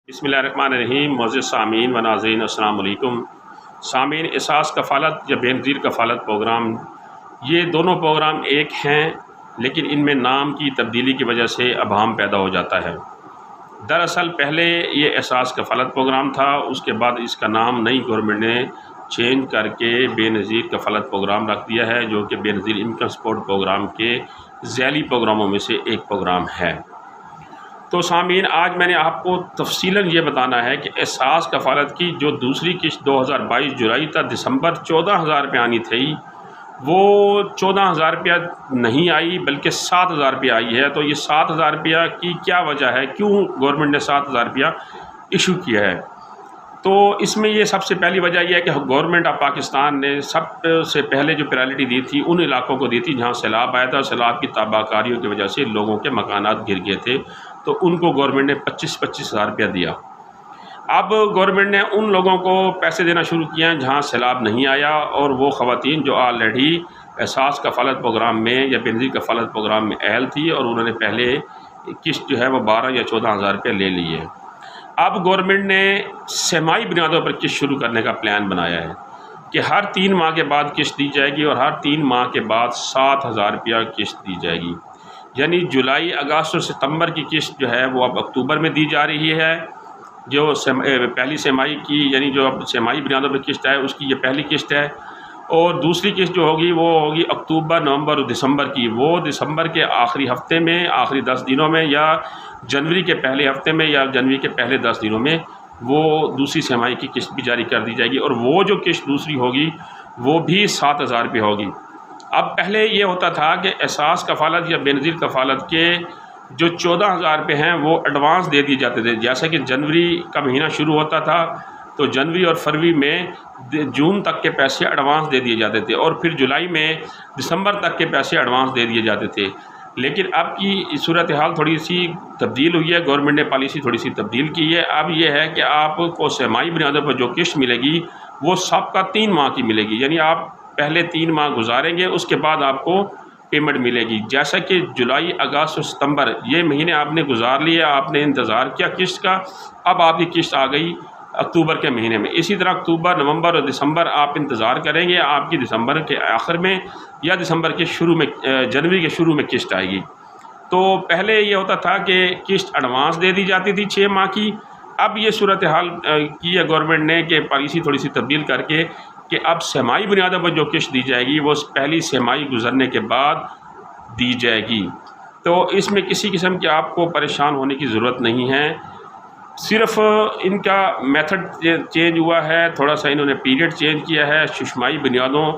बिस्मिल्लाहिर्रहमानिर्रहीम। मोअज़्ज़िज़ सामीन व नाज़रीन, अस्सलाम वालेकुम। सामीन, एहसास कफ़ालत या बेनज़ीर कफ़ालत प्रोग्राम, ये दोनों प्रोग्राम एक हैं, लेकिन इनमें नाम की तब्दीली की वजह से अभाम पैदा हो जाता है। दरअसल पहले ये एहसास कफ़ालत प्रोग्राम था, उसके बाद इसका नाम नई गवर्नमेंट ने चेंज करके बेनज़ीर कफ़ालत प्रोग्राम रख दिया है, जो कि बेनज़ीर इनकम सपोर्ट प्रोग्राम के ज़ैली प्रोग्रामों में से एक प्रोग्राम है। तो सामीन, आज मैंने आपको तफ़सीलन ये बताना है कि एहसास कफ़ालत की जो दूसरी किश्त 2022 जुलाई तक दिसंबर 14,000 रुपये आनी थी, वो 14,000 रुपया नहीं आई, बल्कि 7,000 रुपया आई है। तो ये 7,000 रुपया की क्या वजह है, क्यों गवर्नमेंट ने 7,000 रुपया इशू किया है? तो इसमें ये सबसे पहली वजह यह है कि गवर्नमेंट ऑफ पाकिस्तान ने सबसे पहले जो प्रायोरिटी दी थी उन इलाकों को दी थी जहाँ सैलाब आया था। सैलाब की तबाहकारियों की वजह से लोगों के मकानात गिर गए थे, तो उनको गवर्नमेंट ने 25-25 हज़ार रुपया दिया। अब गवर्नमेंट ने उन लोगों को पैसे देना शुरू किया हैं जहाँ सैलाब नहीं आया, और वो ख़वातीन जो ऑलरेडी एहसास कफ़ालत प्रोग्राम में या बेनज़ीर कफ़ालत प्रोग्राम में अहल थी, और उन्होंने पहले किस्त जो है वो 12 या 14,000 रुपये ले ली है। अब गवर्नमेंट ने सहमाई बुनियादों पर किस्त शुरू करने का प्लान बनाया है कि हर 3 माह के बाद किस्त दी जाएगी, और हर 3 माह के बाद 7,000 रुपया किस्त दी जाएगी। यानी जुलाई, अगस्त और सितंबर की किस्त जो है वो अब अक्टूबर में दी जा रही है। जो पहली सहमाई की, यानी जो अब सहमाई बुनियादों पर किस्त है, उसकी ये पहली किस्त है। और दूसरी किस्त जो होगी वो होगी अक्टूबर, नवंबर और दिसंबर की। वो दिसंबर के आखिरी हफ्ते में, आखिरी 10 दिनों में, या जनवरी के पहले हफ्ते में, या जनवरी के पहले 10 दिनों में वो दूसरी सहमाई की किस्त भी जारी कर दी जाएगी। और वो जो किस्त दूसरी होगी वो भी 7,000 रुपये होगी। अब पहले ये होता था कि एहसास कफ़ालत या बेनज़ीर कफ़ालत के जो 14,000 रुपये हैं वो एडवांस दे दिए जाते थे। जैसे कि जनवरी का महीना शुरू होता था तो जनवरी और फरवरी में जून तक के पैसे एडवांस दे दिए जाते थे, और फिर जुलाई में दिसंबर तक के पैसे एडवांस दे दिए जाते थे। लेकिन अब की सूरत हाल थोड़ी सी तब्दील हुई है, गवर्नमेंट ने पॉलिसी थोड़ी सी तब्दील की है। अब ये है कि आपको सहमाई बुनियादों पर जो किस्त मिलेगी वो सबका 3 माह की मिलेगी। यानी आप पहले 3 माह गुजारेंगे, उसके बाद आपको पेमेंट मिलेगी। जैसा कि जुलाई, अगस्त और सितंबर ये महीने आपने गुजार लिए, आपने इंतज़ार किया किस्त का, अब आपकी किस्त आ गई अक्टूबर के महीने में। इसी तरह अक्टूबर, नवंबर और दिसंबर आप इंतज़ार करेंगे, आपकी दिसंबर के आखिर में या दिसंबर के शुरू में, जनवरी के शुरू में किस्त आएगी। तो पहले ये होता था कि किस्त एडवांस दे दी जाती थी 6 माह की। अब ये सूरत हाल की है गवर्नमेंट ने कि पॉलिसी थोड़ी सी तब्दील करके कि अब सहमाई बुनियादों पर जो किस्त दी जाएगी वो पहली सहमाई गुजरने के बाद दी जाएगी। तो इसमें किसी किस्म की आपको परेशान होने की ज़रूरत नहीं है। सिर्फ़ इनका मेथड चेंज हुआ है, थोड़ा सा इन्होंने पीरियड चेंज किया है, शुशमाई बुनियादों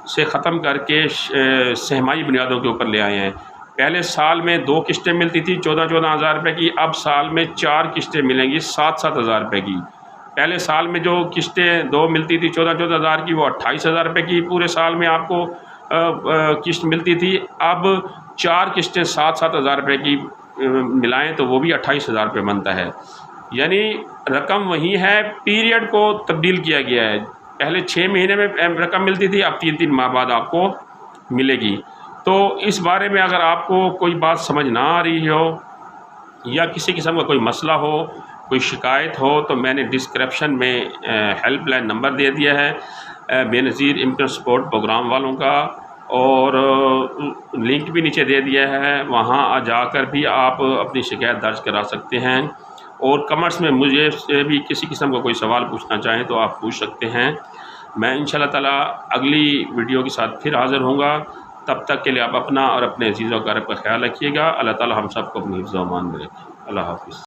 से ख़त्म करके सहमाई बुनियादों के ऊपर ले आए हैं। पहले साल में 2 किस्तें मिलती थी 14-14 हज़ार रुपये की, अब साल में 4 किस्तें मिलेंगी 7-7 हज़ार रुपये की। पहले साल में जो किस्तें 2 मिलती थी 14-14 हज़ार की, वो 28 हज़ार रुपये की पूरे साल में आपको किस्त मिलती थी। अब 4 किस्तें 7-7 हज़ार रुपये की मिलाएं तो वो भी 28 हज़ार रुपये बनता है। यानी रकम वही है, पीरियड को तब्दील किया गया है। पहले 6 महीने में रकम मिलती थी, अब 3-3 माह बाद आपको मिलेगी। तो इस बारे में अगर आपको कोई बात समझ ना आ रही हो या किसी किस्म का कोई मसला हो, कोई शिकायत हो, तो मैंने डिस्क्रिप्शन में हेल्पलाइन नंबर दे दिया है बेनज़ीर इनकम सपोर्ट प्रोग्राम वालों का, और लिंक भी नीचे दे दिया है। वहाँ जाकर भी आप अपनी शिकायत दर्ज करा सकते हैं। और कमेंट्स में मुझे से भी किसी किस्म का कोई सवाल पूछना चाहें तो आप पूछ सकते हैं। मैं इंशाअल्लाह ताला अगली वीडियो के साथ फिर हाज़िर होऊंगा। तब तक के लिए आप अपना और अपने अज़ीज़ व अक़ारिब का ख्याल रखिएगा। अल्लाह ताला हम सबको अपनी हिफ्ज़ व अमान में रखे। अल्लाह हाफ़िज़।